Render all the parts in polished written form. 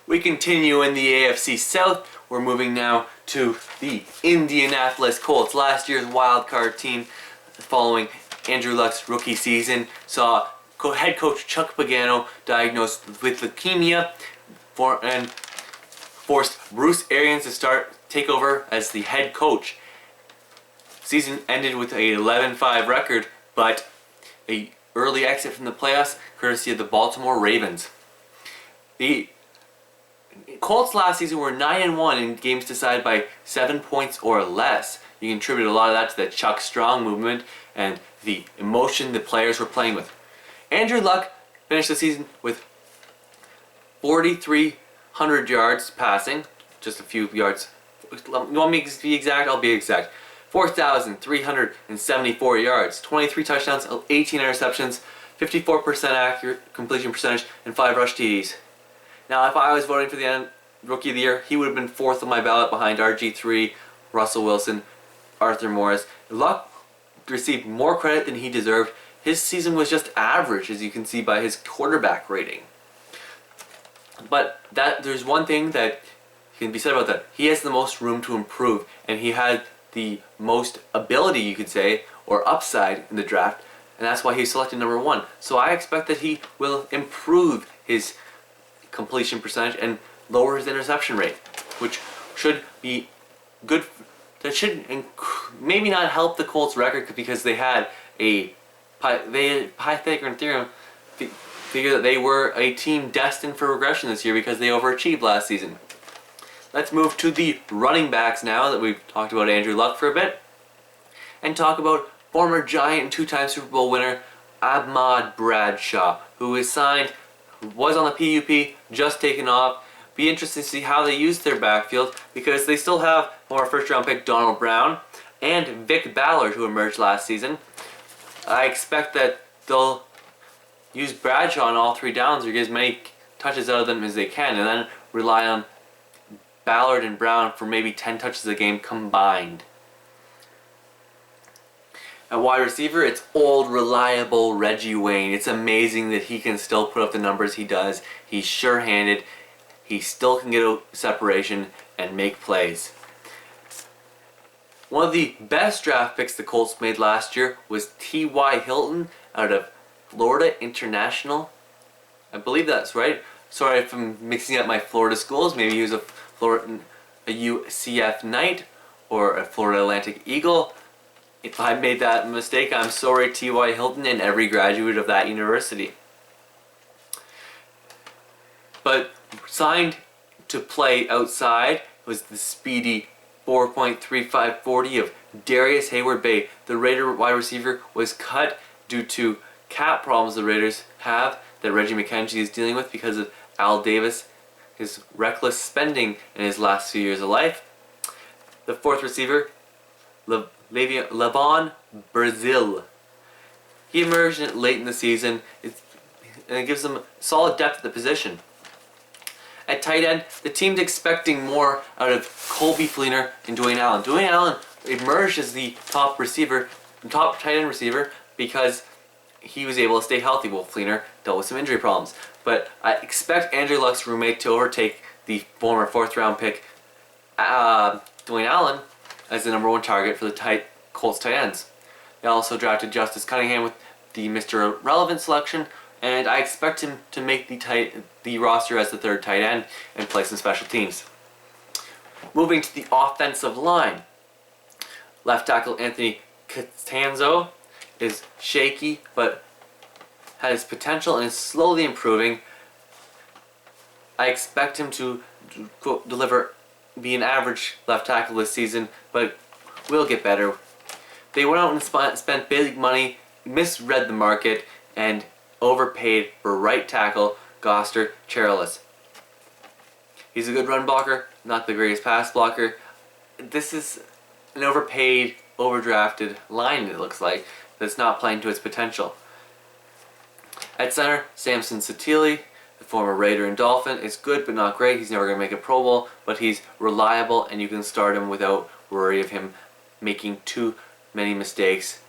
We continue in the AFC South. We're moving now to the Indianapolis Colts. Last year's wildcard team, following Andrew Luck's rookie season, saw head coach Chuck Pagano diagnosed with leukemia and forced Bruce Arians to take over as the head coach. Season ended with a 11-5 record, but a early exit from the playoffs courtesy of the Baltimore Ravens. The Colts last season were 9-1 in games decided by 7 points or less. You can attribute a lot of that to the Chuck Strong movement and the emotion the players were playing with. Andrew Luck finished the season with 4,300 yards passing, just a few yards. You want me to be exact? I'll be exact. 4,374 yards, 23 touchdowns, 18 interceptions, 54% accurate completion percentage, and 5 rush TDs. Now, if I was voting for the Rookie of the Year, he would have been fourth on my ballot behind RG3, Russell Wilson, Arthur Morris. Luck received more credit than he deserved. His season was just average, as you can see by his quarterback rating. But there's one thing that can be said about that. He has the most room to improve, and he had the most ability, you could say, or upside in the draft, and that's why he's selected number 1. So I expect that he will improve his completion percentage and lower his interception rate, which should be good. That should maybe not help the Colts record because they had Pythagorean theorem figure that they were a team destined for regression this year because they overachieved last season. Let's move to the running backs now that we've talked about Andrew Luck for a bit, and talk about former Giant and 2-time Super Bowl winner Ahmad Bradshaw, who is signed, was on the PUP, just taken off. Be interesting to see how they use their backfield because they still have former first-round pick Donald Brown and Vic Ballard, who emerged last season. I expect that they'll use Bradshaw on all 3 downs or get as many touches out of them as they can, and then rely on Ballard and Brown for maybe 10 touches a game combined. At wide receiver, it's old, reliable Reggie Wayne. It's amazing that he can still put up the numbers he does. He's sure-handed. He still can get a separation and make plays. One of the best draft picks the Colts made last year was T.Y. Hilton out of Florida International. I believe that's right. Sorry if I'm mixing up my Florida schools. Maybe he was a UCF Knight or a Florida Atlantic Eagle. If I made that mistake, I'm sorry, T.Y. Hilton and every graduate of that university. But signed to play outside was the speedy 4.35 40 of Darius Hayward-Bay. The Raider wide receiver was cut due to cap problems the Raiders have that Reggie McKenzie is dealing with because of Al Davis, his reckless spending in his last few years of life. The fourth receiver, Levon Brazil. He emerged late in the season, and it gives them solid depth at the position. At tight end, the team's expecting more out of Colby Fleener and Dwayne Allen. Dwayne Allen emerged as the top tight end receiver because he was able to stay healthy while Fleener dealt with some injury problems. But I expect Andrew Luck's roommate to overtake the former 4th-round pick Dwayne Allen as the number 1 target for the Colts tight ends. They also drafted Justice Cunningham with the Mr. Relevant selection, and I expect him to make the roster as the 3rd tight end and play some special teams. Moving to the offensive line, left tackle Anthony Costanzo is shaky but has potential and is slowly improving. I expect him to be an average left tackle this season, but will get better. They went out and spent big money, misread the market, and overpaid for right tackle Goster Cherilus. He's a good run blocker, not the greatest pass blocker. This is an overpaid, overdrafted line, it looks like, that's not playing to its potential. At center, Samson Satili, the former Raider and Dolphin, is good but not great. He's never going to make a Pro Bowl, but he's reliable and you can start him without worry of him making too many mistakes.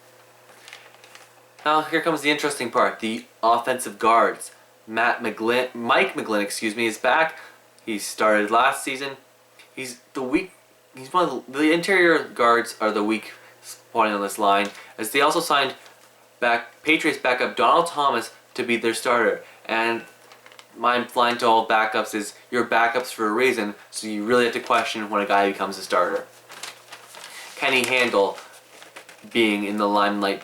Now here comes the interesting part, the offensive guards. Mike McGlynn, is back. He started last season. He's the weak. He's one of the interior guards are the weak spot on this line, as they also signed Patriots backup Donald Thomas to be their starter. And my line to all backups is you're backups for a reason, so you really have to question when a guy becomes a starter. Can he handle being in the limelight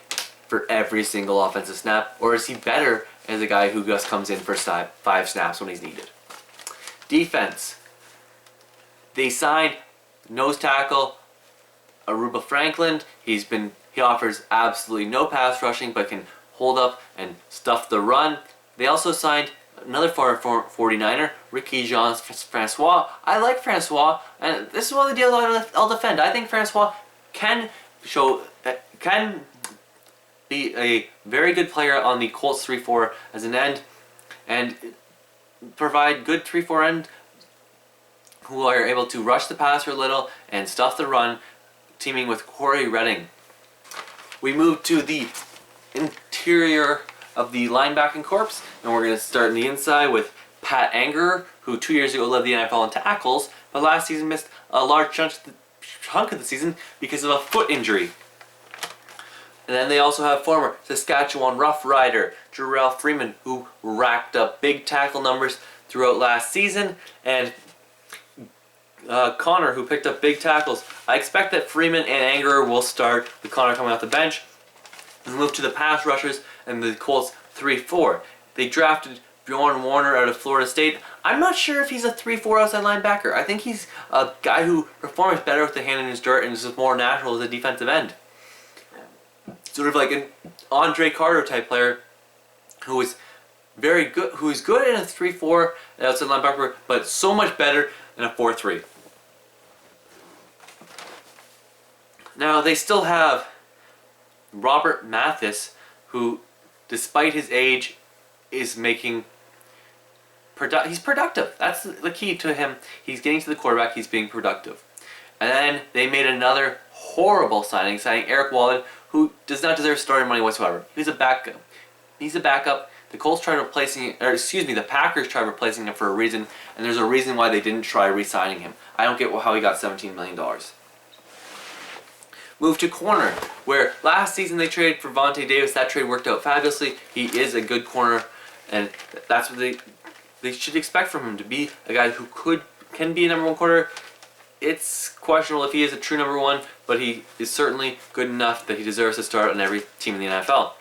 for every single offensive snap, or is he better as a guy who just comes in for 5 snaps when he's needed? Defense. They signed nose tackle Aruba Franklin. He offers absolutely no pass rushing, but can hold up and stuff the run. They also signed another former 49er, Ricky Jean-Francois. I like Francois, and this is one of the deals I'll defend. I think Francois can be a very good player on the Colts 3-4 as an end, and provide good 3-4 end who are able to rush the passer a little and stuff the run, teaming with Corey Redding. We move to the interior of the linebacking corps, and we're going to start on the inside with Pat Angerer, who 2 years ago led the NFL in tackles, but last season missed a large chunk of the season because of a foot injury. And then they also have former Saskatchewan Rough Rider Jarrell Freeman, who racked up big tackle numbers throughout last season, and Connor, who picked up big tackles. I expect that Freeman and Angerer will start, with Connor coming off the bench. We move to the pass rushers and the Colts 3-4. They drafted Bjorn Warner out of Florida State. I'm not sure if he's a 3-4 outside linebacker. I think he's a guy who performs better with the hand in his dirt and is just more natural as a defensive end. Sort of like an Andre Carter type player who is very good, who is good in a 3-4 outside linebacker, but so much better in a 4-3. Now they still have Robert Mathis, who, despite his age, is making he's productive. That's the key to him. He's getting to the quarterback. He's being productive. And then they made another horrible signing Eric Wallen, who does not deserve starting money whatsoever. He's a backup. The Colts tried the Packers tried replacing him for a reason, and there's a reason why they didn't try re-signing him. I don't get how he got $17 million. Move to corner, where last season they traded for Vontae Davis. That trade worked out fabulously. He is a good corner, and that's what they should expect from him, to be a guy who can be a number 1 corner. It's questionable if he is a true number 1, but he is certainly good enough that he deserves to start on every team in the NFL.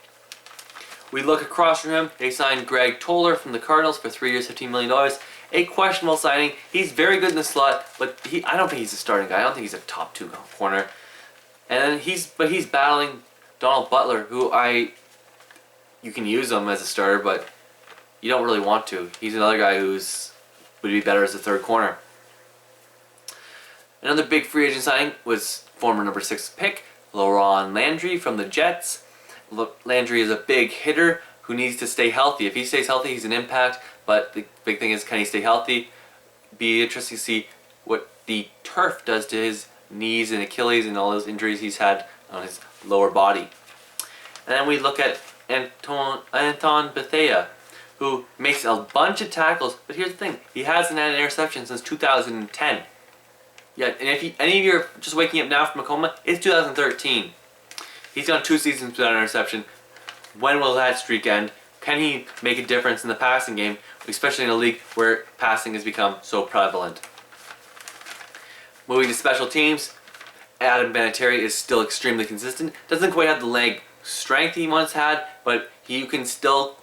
We look across from him. They signed Greg Toller from the Cardinals for 3 years, $15 million. A questionable signing. He's very good in the slot, but I don't think he's a starting guy. I don't think he's a top 2 corner. And he's battling Donald Butler, who you can use him as a starter, but you don't really want to. He's another guy would be better as a 3rd corner. Another big free agent signing was former number 6 pick Laron Landry from the Jets. Landry is a big hitter who needs to stay healthy. If he stays healthy, he's an impact, but the big thing is, can he stay healthy? Be interesting to see what the turf does to his knees and Achilles and all those injuries he's had on his lower body. And then we look at Anton Bethea, who makes a bunch of tackles, but here's the thing, he hasn't had an interception since 2010. Yeah, and if any of you are just waking up now from a coma, it's 2013. He's gone 2 seasons without an interception. When will that streak end? Can he make a difference in the passing game, especially in a league where passing has become so prevalent? Moving to special teams, Adam Vinatieri is still extremely consistent. Doesn't quite have the leg strength he once had, but you can still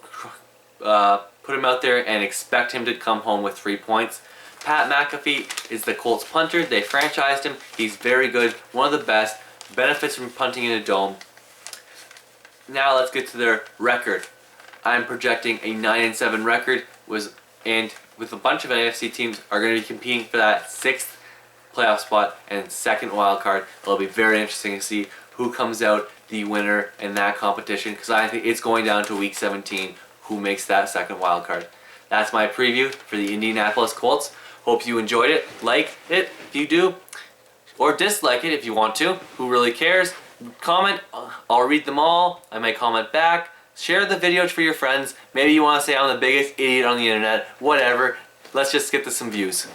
put him out there and expect him to come home with 3 points. Pat McAfee is the Colts punter. They franchised him. He's very good, one of the best. Benefits from punting in a dome. Now let's get to their record. I'm projecting a 9-7 record, and with a bunch of AFC teams are going to be competing for that 6th playoff spot and 2nd wild card. It'll be very interesting to see who comes out the winner in that competition, because I think it's going down to week 17 who makes that 2nd wild card. That's my preview for the Indianapolis Colts. Hope you enjoyed it. Like it if you do, or dislike it if you want to. Who really cares? Comment. I'll read them all. I may comment back. Share the video for your friends. Maybe you want to say I'm the biggest idiot on the internet. Whatever. let's just get to some views.